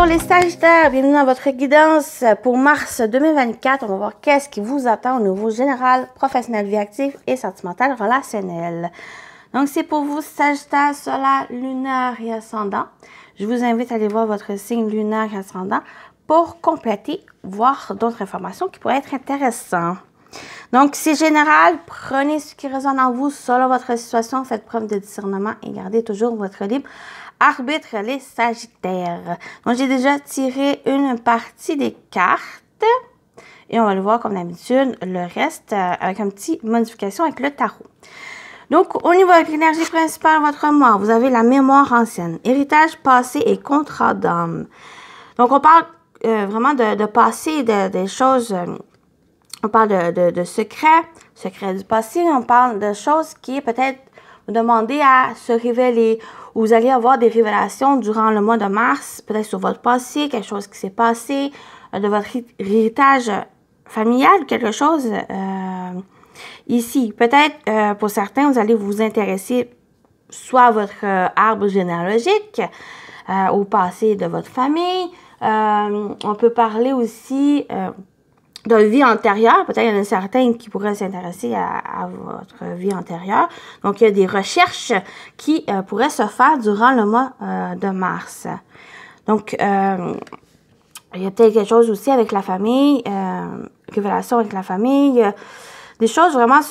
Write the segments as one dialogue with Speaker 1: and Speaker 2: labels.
Speaker 1: Bonjour les Sagittaires, bienvenue dans votre guidance pour mars 2024. On va voir qu'est-ce qui vous attend au niveau général, professionnel, vie active et sentimental, relationnel. Donc c'est pour vous Sagittaire, solaire, lunaire et ascendant. Je vous invite à aller voir votre signe lunaire et ascendant pour compléter, voir d'autres informations qui pourraient être intéressantes. Donc c'est général, prenez ce qui résonne en vous selon votre situation, faites preuve de discernement et gardez toujours votre libre arbitre les Sagittaires. Donc, j'ai déjà tiré une partie des cartes. Et on va le voir comme d'habitude, le reste avec une petite modification avec le tarot. Donc, au niveau de l'énergie principale de votre mois, vous avez la mémoire ancienne, héritage passé et contrat d'âme. Donc, on parle vraiment de passé, des choses... on parle de secrets du passé. On parle de choses qui peut-être vous demandez à se révéler. Vous allez avoir des révélations durant le mois de mars, peut-être sur votre passé, quelque chose qui s'est passé, de votre héritage familial, quelque chose ici. Peut-être, pour certains, vous allez vous intéresser soit à votre arbre généalogique, au passé de votre famille. On peut parler aussi de vie antérieure. Peut-être qu'il y en a certains qui pourraient s'intéresser à votre vie antérieure. Donc, il y a des recherches qui pourraient se faire durant le mois de mars. Donc, il y a peut-être quelque chose aussi avec la famille, révélation avec la famille, des choses vraiment,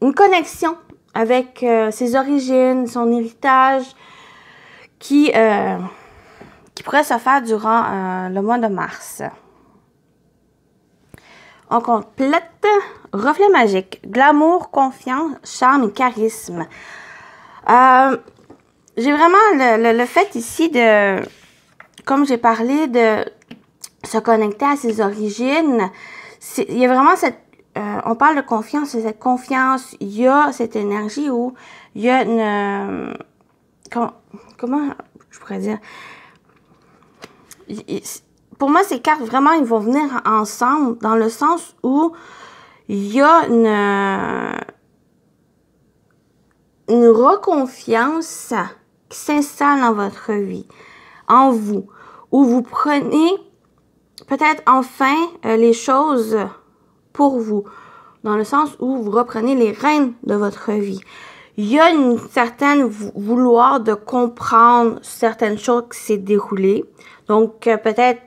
Speaker 1: une connexion avec ses origines, son héritage, qui pourrait se faire durant le mois de mars. On complète reflet magique, glamour, confiance, charme et charisme. J'ai vraiment le fait ici de, comme j'ai parlé, de se connecter à ses origines. Il y a vraiment cette, on parle de confiance, c'est cette confiance, il y a cette énergie où il y a une, comment je pourrais dire, pour moi, ces cartes, vraiment, ils vont venir ensemble dans le sens où il y a une reconfiance qui s'installe dans votre vie, en vous, où vous prenez peut-être enfin les choses pour vous, dans le sens où vous reprenez les rênes de votre vie. Il y a une certaine vouloir de comprendre certaines choses qui s'est déroulées. Donc, peut-être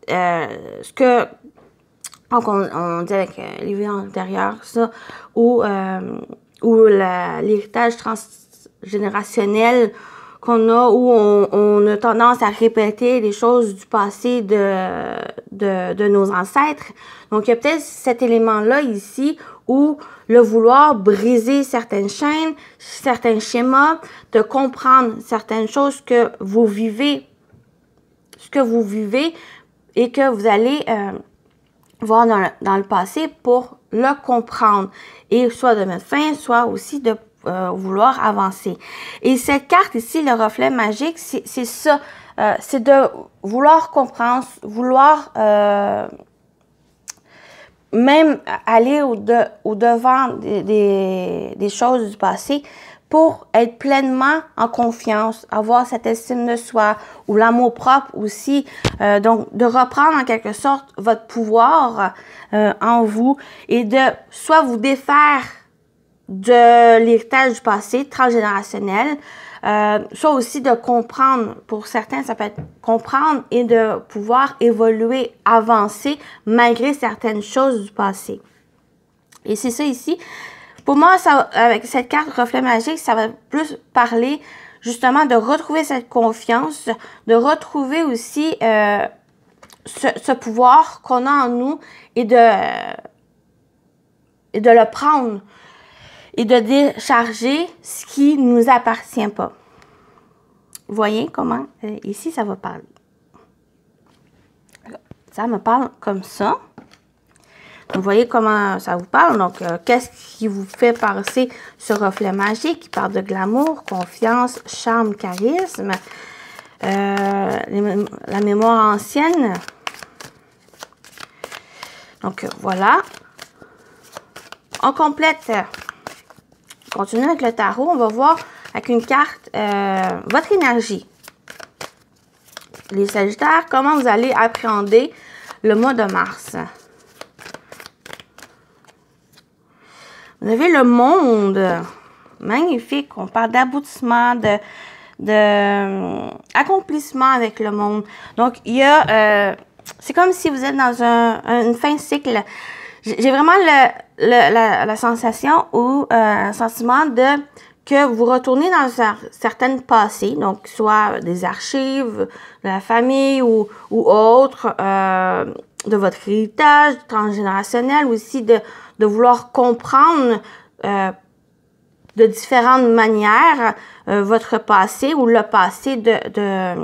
Speaker 1: ce que on dit avec les vies antérieures, ça, ou l'héritage transgénérationnel qu'on a, où on a tendance à répéter les choses du passé de nos ancêtres. Donc, il y a peut-être cet élément-là ici où le vouloir briser certaines chaînes, certains schémas, de comprendre certaines choses que vous vivez, et que vous allez voir dans le passé pour le comprendre. Et soit de mettre fin, soit aussi de vouloir avancer. Et cette carte ici, le reflet magique, c'est ça. C'est de vouloir comprendre, vouloir même aller au-devant des choses du passé pour être pleinement en confiance, avoir cette estime de soi ou l'amour propre aussi. Donc, de reprendre en quelque sorte votre pouvoir en vous et de soit vous défaire de l'héritage du passé transgénérationnel, soit aussi de comprendre, pour certains, ça peut être comprendre et de pouvoir évoluer, avancer malgré certaines choses du passé. Et c'est ça ici. Pour moi, ça, avec cette carte reflet magique, ça va plus parler justement de retrouver cette confiance, de retrouver aussi ce pouvoir qu'on a en nous et de le prendre et de décharger ce qui ne nous appartient pas. Vous voyez comment ici ça va parler. Ça me parle comme ça. Vous voyez comment ça vous parle. Donc, qu'est-ce qui vous fait passer ce reflet magique qui parle de glamour, confiance, charme, charisme, la mémoire ancienne. Donc, voilà. On complète. Continue avec le tarot. On va voir avec une carte votre énergie. les Sagittaires, comment vous allez appréhender le mois de mars. Vous avez le monde. Magnifique. On parle d'aboutissement, accomplissement avec le monde. Donc, il y a... c'est comme si vous êtes dans une fin de cycle. J'ai vraiment la sensation ou un sentiment que vous retournez dans certaines passées, donc soit des archives de la famille ou autres, de votre héritage transgénérationnel, aussi de vouloir comprendre de différentes manières votre passé ou le passé de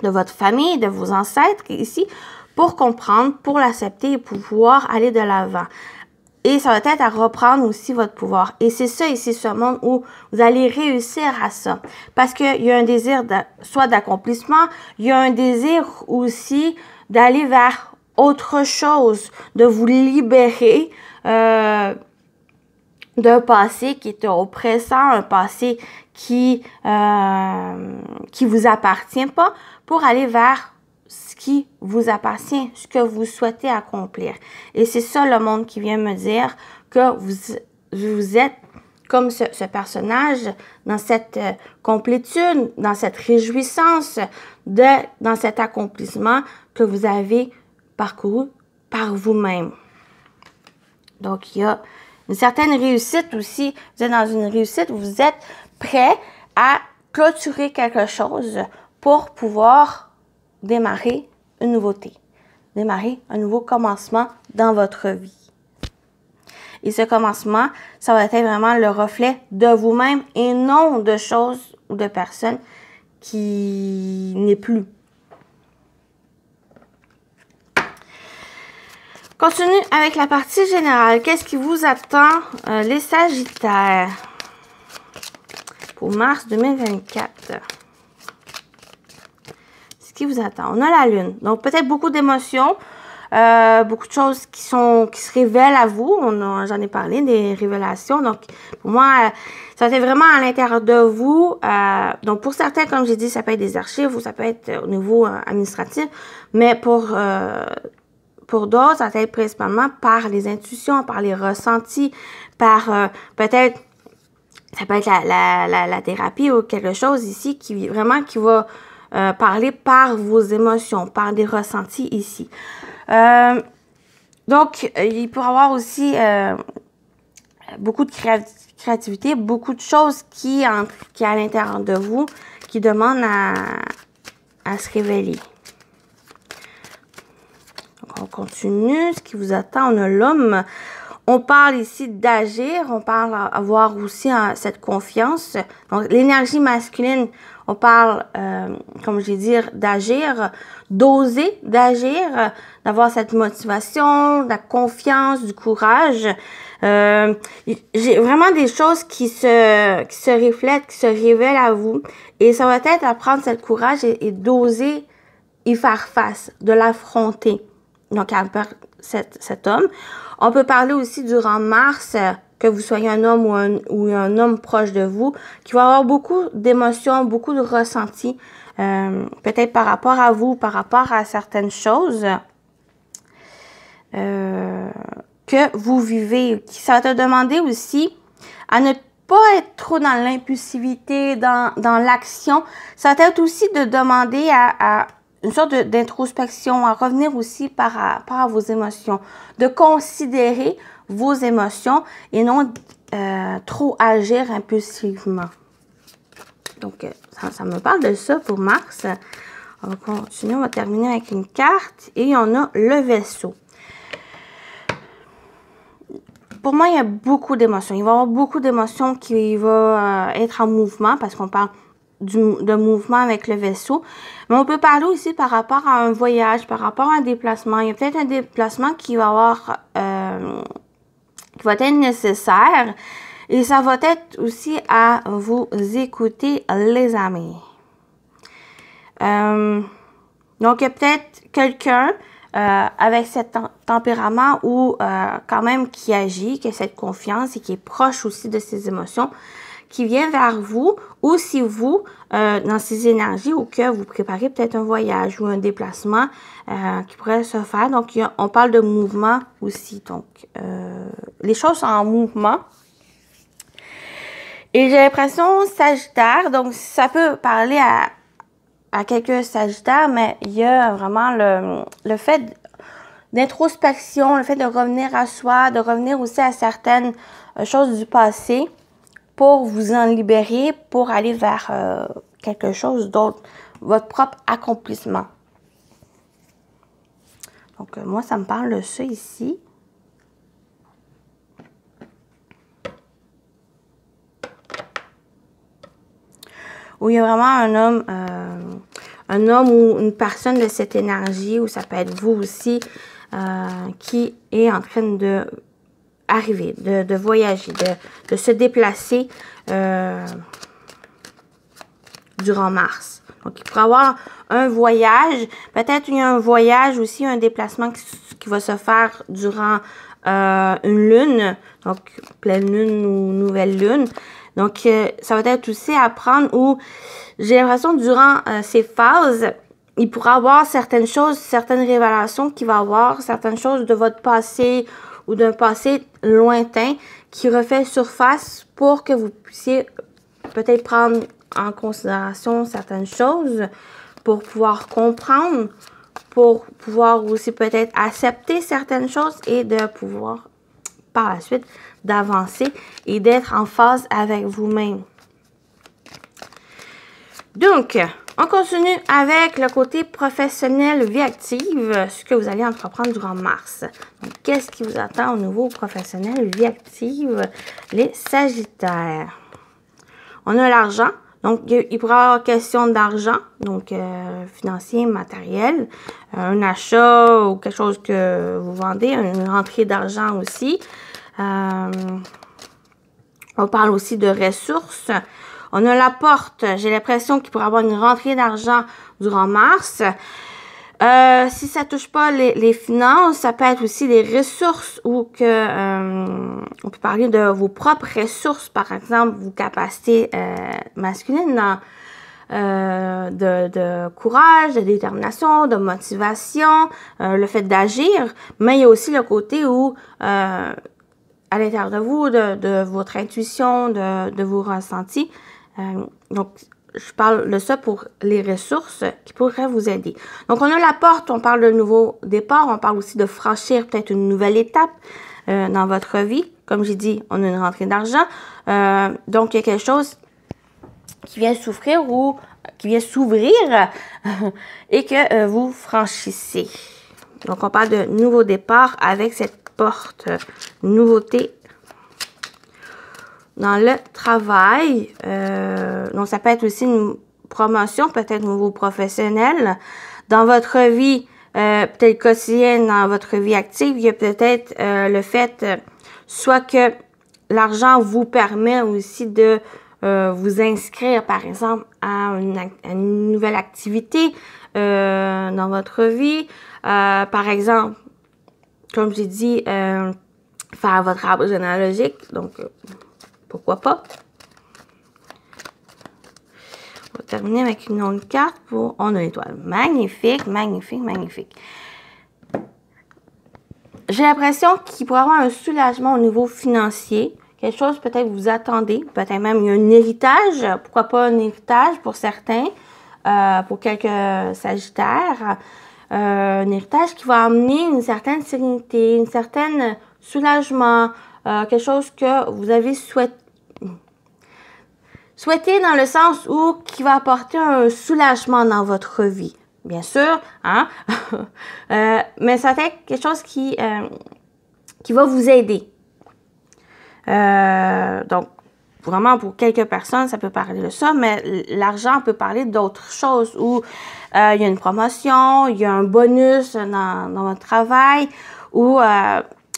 Speaker 1: votre famille, de vos ancêtres ici, pour comprendre, pour l'accepter et pouvoir aller de l'avant. Et ça va être à reprendre aussi votre pouvoir. Et c'est ça ici, ce monde où vous allez réussir à ça. Parce qu'il y a un désir soit d'accomplissement, il y a un désir aussi d'aller vers autre chose, de vous libérer d'un passé qui est oppressant, un passé qui vous appartient pas, pour aller vers ce qui vous appartient, ce que vous souhaitez accomplir. Et c'est ça le monde qui vient me dire que vous êtes comme ce personnage dans cette complétude, dans cette réjouissance, dans cet accomplissement que vous avez parcouru par vous-même. Donc, il y a une certaine réussite aussi. Vous êtes dans une réussite, vous êtes prêt à clôturer quelque chose pour pouvoir démarrer une nouveauté, démarrer un nouveau commencement dans votre vie. Et ce commencement, ça va être vraiment le reflet de vous-même et non de choses ou de personnes qui n'est plus. Continue avec la partie générale. Qu'est-ce qui vous attend, les Sagittaires, pour mars 2024? Ce qui vous attend. On a la Lune. Donc, peut-être beaucoup d'émotions, beaucoup de choses qui se révèlent à vous. J'en ai parlé, des révélations. Donc, pour moi, ça va être vraiment à l'intérieur de vous. Donc, pour certains, comme j'ai dit, ça peut être des archives ou ça peut être au niveau administratif. Mais pour d'autres, ça va être principalement par les intuitions, par les ressentis, par peut-être, ça peut être la thérapie ou quelque chose ici qui va parler par vos émotions, par des ressentis ici. Donc, il peut y avoir aussi beaucoup de créativité, beaucoup de choses qui est à l'intérieur de vous, qui demandent à se révéler. Donc, on continue. Ce qui vous attend, on a l'homme. On parle ici d'agir, on parle avoir aussi cette confiance. Donc, l'énergie masculine, on parle, comme je l'ai dit, d'agir, d'oser, d'agir, d'avoir cette motivation, de la confiance, du courage. J'ai vraiment des choses qui se reflètent, qui se révèlent à vous. Et ça va être à prendre ce courage et d'oser y faire face, de l'affronter. Donc, cet homme. On peut parler aussi durant mars, que vous soyez un homme ou un homme proche de vous, qui va avoir beaucoup d'émotions, beaucoup de ressentis, peut-être par rapport à vous, par rapport à certaines choses que vous vivez. Ça va te demander aussi à ne pas être trop dans l'impulsivité, dans l'action. Ça va être aussi de demander à une sorte d'introspection, à revenir aussi par rapport à vos émotions, de considérer vos émotions et non trop agir impulsivement. Donc, ça me parle de ça pour mars. On va continuer, on va terminer avec une carte et on a le Vaisseau. Pour moi, il y a beaucoup d'émotions. Il va y avoir beaucoup d'émotions qui vont être en mouvement parce qu'on parle de mouvement avec le Vaisseau. Mais on peut parler aussi par rapport à un voyage, par rapport à un déplacement. Il y a peut-être un déplacement qui va avoir, qui va être nécessaire. Et ça va être aussi à vous écouter, les amis. Donc, il y a peut-être quelqu'un avec cet tempérament ou quand même qui agit, qui a cette confiance et qui est proche aussi de ses émotions, qui vient vers vous, ou si vous, dans ces énergies, ou que vous préparez peut-être un voyage ou un déplacement qui pourrait se faire. Donc, on parle de mouvement aussi. Donc, les choses sont en mouvement. Et j'ai l'impression, Sagittaire, donc ça peut parler à quelques Sagittaires, mais il y a vraiment le fait d'introspection, le fait de revenir à soi, de revenir aussi à certaines choses du passé pour vous en libérer, pour aller vers quelque chose d'autre, votre propre accomplissement. Donc, moi, ça me parle de ça ici. Où il y a vraiment un homme ou une personne de cette énergie, ou ça peut être vous aussi, qui est en train de arriver, de voyager, de se déplacer durant mars. Donc, il pourrait y avoir un voyage, peut-être il y a un voyage aussi, un déplacement qui va se faire durant une lune, donc pleine lune ou nouvelle lune. Donc, ça va être aussi à prendre où j'ai l'impression durant ces phases, il pourra y avoir certaines choses, certaines révélations qui va avoir, certaines choses de votre passé ou d'un passé lointain qui refait surface pour que vous puissiez peut-être prendre en considération certaines choses pour pouvoir comprendre, pour pouvoir aussi peut-être accepter certaines choses et de pouvoir par la suite d'avancer et d'être en phase avec vous-même. Donc, on continue avec le côté professionnel, vie active, ce que vous allez entreprendre durant mars. Donc, qu'est-ce qui vous attend au niveau professionnel, vie active, les Sagittaires? On a l'argent. Donc, il pourrait y avoir question d'argent, donc financier, matériel, un achat ou quelque chose que vous vendez, une rentrée d'argent aussi. On parle aussi de ressources. On a la porte. J'ai l'impression qu'il pourrait y avoir une rentrée d'argent durant mars. Si ça ne touche pas les finances, ça peut être aussi les ressources ou que on peut parler de vos propres ressources, par exemple, vos capacités masculines de courage, de détermination, de motivation, le fait d'agir, mais il y a aussi le côté où à l'intérieur de vous, de votre intuition, de vos ressentis. Donc, je parle de ça pour les ressources qui pourraient vous aider. Donc, on a la porte, on parle de nouveau départ, on parle aussi de franchir peut-être une nouvelle étape dans votre vie. Comme j'ai dit, on a une rentrée d'argent. Donc, il y a quelque chose qui vient s'ouvrir ou qui vient s'ouvrir et que vous franchissez. Donc, on parle de nouveau départ avec cette porte, nouveauté dans le travail. Donc, ça peut être aussi une promotion, peut-être nouveau professionnel. Dans votre vie, peut-être quotidienne, dans votre vie active, il y a peut-être le fait, soit que l'argent vous permet aussi de vous inscrire, par exemple, à une nouvelle activité dans votre vie. Par exemple, comme j'ai dit, faire votre arbre généalogique. Donc, pourquoi pas? On va terminer avec une autre carte pour... On a l'étoile. Magnifique, magnifique, magnifique. J'ai l'impression qu'il pourrait y avoir un soulagement au niveau financier. Quelque chose peut-être vous attendez. Peut-être même il y a un héritage. Pourquoi pas un héritage pour certains. Pour quelques Sagittaires. Un héritage qui va amener une certaine sérénité, une certaine soulagement. Quelque chose que vous avez souhaité dans le sens où qui va apporter un soulagement dans votre vie. Bien sûr, hein? Mais ça va être quelque chose qui va vous aider. Donc, vraiment, pour quelques personnes, ça peut parler de ça, mais l'argent peut parler d'autres choses où il y a une promotion, il y a un bonus dans votre travail, ou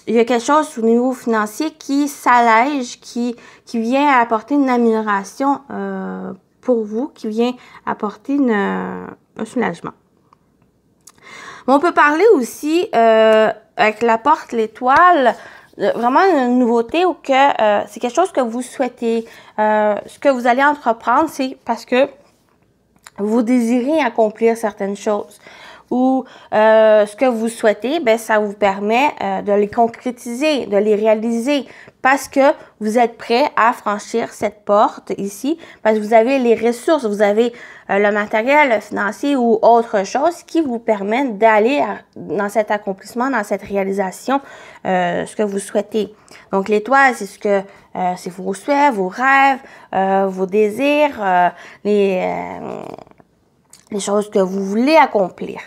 Speaker 1: il y a quelque chose au niveau financier qui s'allège, qui vient apporter une amélioration pour vous, qui vient apporter un soulagement. On peut parler aussi avec la porte, l'étoile, vraiment une nouveauté ou que c'est quelque chose que vous souhaitez. Ce que vous allez entreprendre, c'est parce que vous désirez accomplir certaines choses. Ou ce que vous souhaitez, ben ça vous permet de les concrétiser, de les réaliser parce que vous êtes prêt à franchir cette porte ici, parce que vous avez les ressources, vous avez le matériel financier ou autre chose qui vous permet d'aller dans cet accomplissement, dans cette réalisation, ce que vous souhaitez. Donc l'étoile, c'est ce que c'est vos souhaits, vos rêves, vos désirs, les choses que vous voulez accomplir.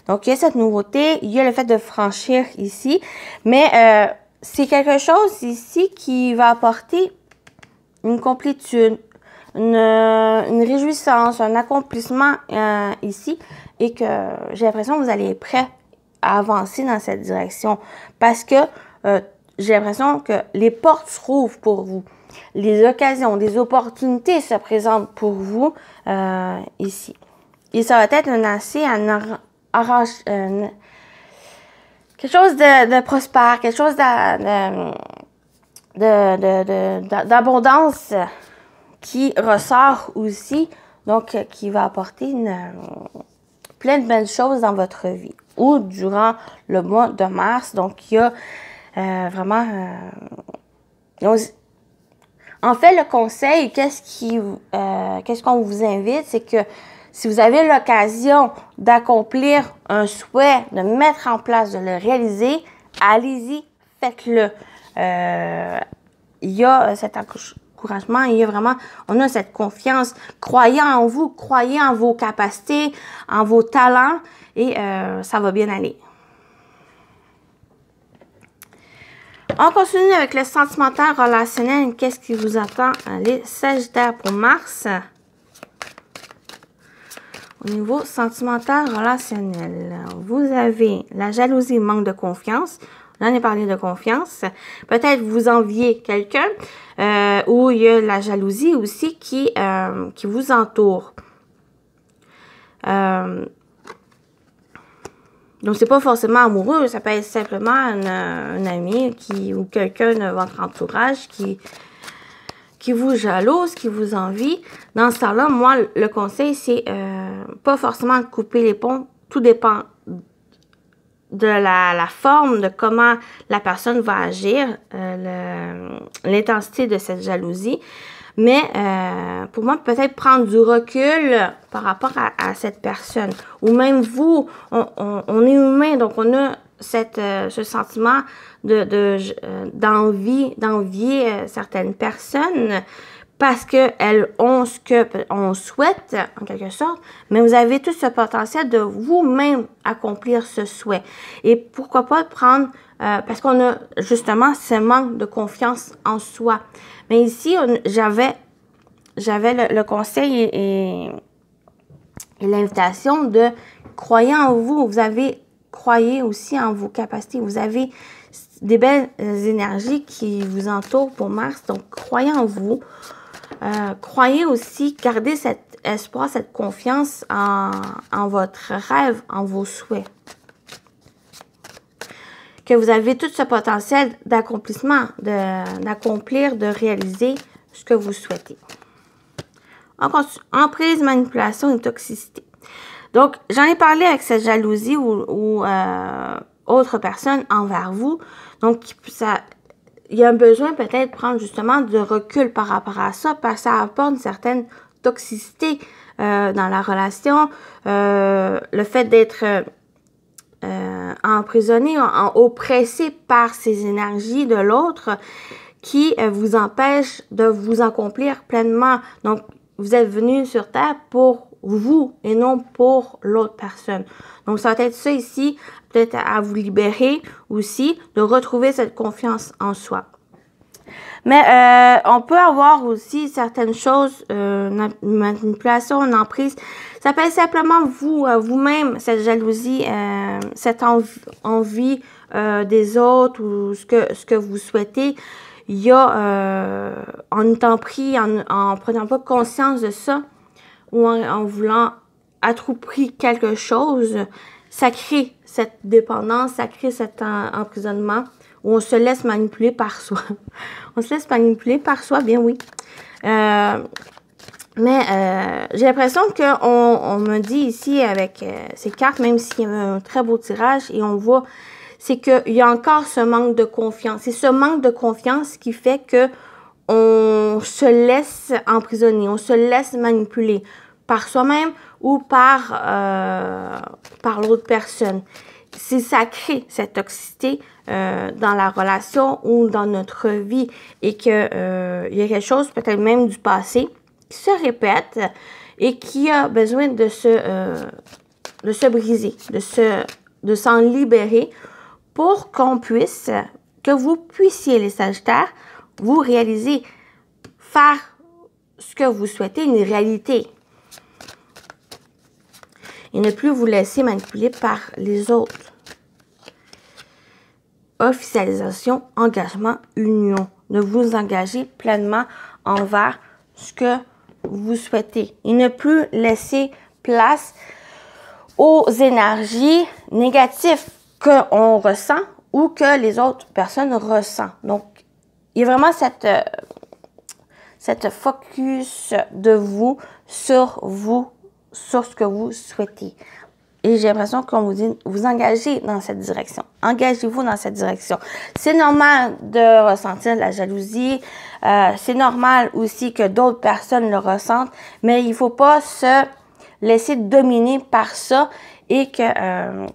Speaker 1: Donc, il y a cette nouveauté, il y a le fait de franchir ici, mais c'est quelque chose ici qui va apporter une complétude, une réjouissance, un accomplissement ici, et que j'ai l'impression que vous allez être prêt à avancer dans cette direction parce que j'ai l'impression que les portes s'ouvrent pour vous. Les occasions, des opportunités se présentent pour vous ici. Et ça va être un assez quelque chose de prospère, quelque chose d'abondance qui ressort aussi, donc qui va apporter plein de belles choses dans votre vie. Ou durant le mois de mars, donc il y a vraiment... en fait, le conseil, qu'est-ce qu'on vous invite, c'est que si vous avez l'occasion d'accomplir un souhait, de mettre en place, de le réaliser, allez-y, faites-le. Il y a cet encouragement, il y a vraiment, on a cette confiance. Croyez en vous, croyez en vos capacités, en vos talents et ça va bien aller. On continue avec le sentimental relationnel. Qu'est-ce qui vous attend, les Sagittaires, pour mars? Au niveau sentimental relationnel, vous avez la jalousie, manque de confiance. J'en ai parlé de confiance. Peut-être vous enviez quelqu'un ou il y a la jalousie aussi qui vous entoure. Donc, c'est pas forcément amoureux. Ça peut être simplement un ami ou quelqu'un de votre entourage qui vous jalouse, qui vous envie. Dans ce temps-là, moi, le conseil, c'est pas forcément de couper les ponts. Tout dépend de la forme, de comment la personne va agir, l'intensité de cette jalousie. Mais pour moi, peut-être prendre du recul par rapport à cette personne. Ou même vous, on est humain, donc on a ce sentiment d'envier certaines personnes parce qu'elles ont ce qu'on souhaite, en quelque sorte, mais vous avez tout ce potentiel de vous-même accomplir ce souhait. Et pourquoi pas prendre, parce qu'on a justement ce manque de confiance en soi. Mais ici, j'avais le conseil et l'invitation de croyez en vous. Croyez aussi en vos capacités. Vous avez des belles énergies qui vous entourent pour mars. Donc, croyez en vous. Croyez aussi, gardez cet espoir, cette confiance en votre rêve, en vos souhaits. Que vous avez tout ce potentiel d'accomplissement, d'accomplir, de réaliser ce que vous souhaitez. Emprise, manipulation et toxicité. Donc, j'en ai parlé avec cette jalousie ou autre personne envers vous. Donc, il y a un besoin peut-être de prendre justement de recul par rapport à ça, parce que ça apporte une certaine toxicité dans la relation. Le fait d'être emprisonné, oppressé par ces énergies de l'autre qui vous empêchent de vous accomplir pleinement. Donc, vous êtes venu sur Terre pour vous et non pour l'autre personne. Donc, ça va être ça ici, peut-être à vous libérer aussi, de retrouver cette confiance en soi. Mais on peut avoir aussi certaines choses, une manipulation, une emprise. Ça peut être simplement vous-même, cette jalousie, cette envie des autres ou ce que vous souhaitez. Il y a, en étant pris, en prenant pas conscience de ça, ou en voulant à tout prix quelque chose, ça crée cette dépendance, ça crée cet emprisonnement ou on se laisse manipuler par soi. On se laisse manipuler par soi, bien oui. Mais j'ai l'impression qu'on me dit ici avec ces cartes, même s'il y a un très beau tirage, et on voit, c'est qu'il y a encore ce manque de confiance. C'est ce manque de confiance qui fait que on se laisse emprisonner, on se laisse manipuler par soi-même ou par l'autre personne. Ça crée cette toxicité dans la relation ou dans notre vie et que il y a quelque chose peut-être même du passé qui se répète et qui a besoin de se briser, de s'en libérer pour qu'on puisse, que vous puissiez, les Sagittaires, vous réaliser, faire ce que vous souhaitez, une réalité. Et ne plus vous laisser manipuler par les autres. Officialisation, engagement, union. De vous engager pleinement envers ce que vous souhaitez. Et ne plus laisser place aux énergies négatives qu'on ressent ou que les autres personnes ressentent. Donc, il y a vraiment cette focus de vous, sur ce que vous souhaitez. Et j'ai l'impression qu'on vous dit, vous engagez dans cette direction. Engagez-vous dans cette direction. C'est normal de ressentir de la jalousie. C'est normal aussi que d'autres personnes le ressentent. Mais il ne faut pas se laisser dominer par ça et que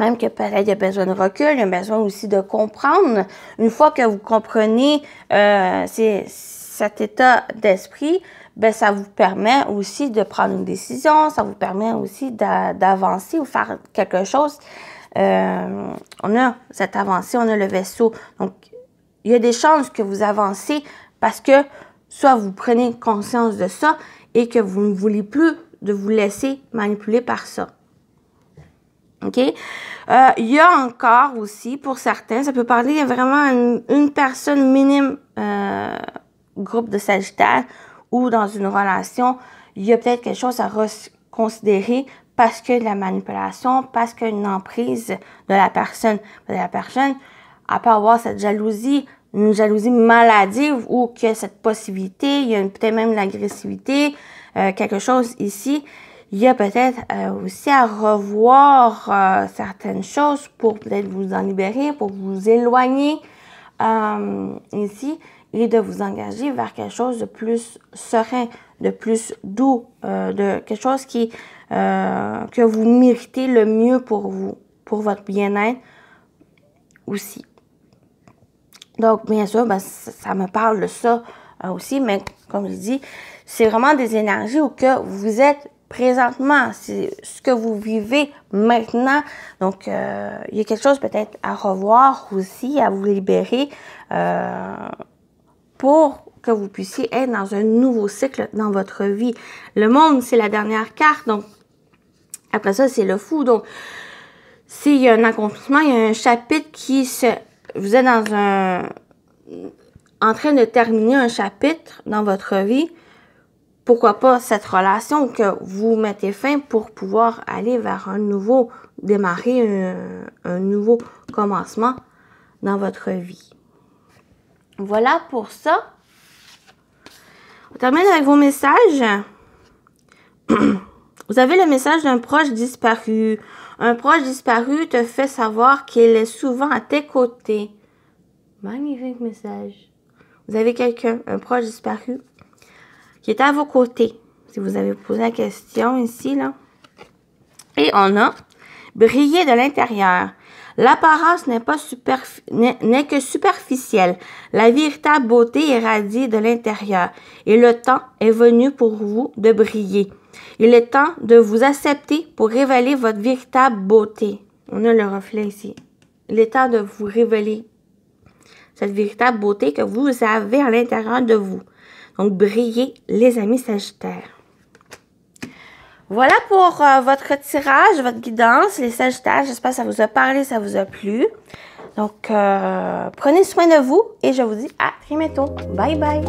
Speaker 1: même que peut-être il y a besoin de recul, il y a besoin aussi de comprendre. Une fois que vous comprenez cet état d'esprit, ben ça vous permet aussi de prendre une décision, ça vous permet aussi d'avancer ou faire quelque chose. On a cette avancée, on a le vaisseau. Donc, il y a des chances que vous avancez parce que soit vous prenez conscience de ça et que vous ne voulez plus de vous laisser manipuler par ça. OK? Il y a encore aussi, pour certains, ça peut parler vraiment une personne minime, groupe de Sagittaires, ou dans une relation, il y a peut-être quelque chose à reconsidérer parce que la manipulation, parce qu'une emprise de la personne. La personne, elle peut avoir cette jalousie, une jalousie maladive ou qu'il y a cette possibilité, il y a peut-être même l'agressivité, quelque chose ici. Il y a peut-être aussi à revoir certaines choses pour peut-être vous en libérer, pour vous éloigner ici. Et de vous engager vers quelque chose de plus serein, de plus doux, de quelque chose que vous méritez le mieux pour vous, pour votre bien-être aussi. Donc, bien sûr, ben, ça me parle de ça aussi, mais comme je dis, c'est vraiment des énergies où que vous êtes présentement, c'est ce que vous vivez maintenant. Donc, il y a quelque chose peut-être à revoir aussi, à vous libérer, pour que vous puissiez être dans un nouveau cycle dans votre vie. Le monde, c'est la dernière carte. Donc, après ça, c'est le fou. Donc, s'il y a un accomplissement, il y a un chapitre vous êtes en train de terminer un chapitre dans votre vie. Pourquoi pas cette relation que vous mettez fin pour pouvoir aller vers démarrer un nouveau commencement dans votre vie. Voilà pour ça. On termine avec vos messages. Vous avez le message d'un proche disparu. Un proche disparu te fait savoir qu'il est souvent à tes côtés. Magnifique message. Vous avez quelqu'un, un proche disparu, qui est à vos côtés. Si vous avez posé la question ici, là. Et on a briller de l'intérieur. L'apparence n'est que superficielle. La véritable beauté irradie de l'intérieur. Et le temps est venu pour vous de briller. Il est temps de vous accepter pour révéler votre véritable beauté. On a le reflet ici. Il est temps de vous révéler cette véritable beauté que vous avez à l'intérieur de vous. Donc, brillez, les amis Sagittaires. Voilà pour votre tirage, votre guidance, les Sagittaires. J'espère que ça vous a parlé, ça vous a plu. Donc, prenez soin de vous et je vous dis à très bientôt. Bye bye!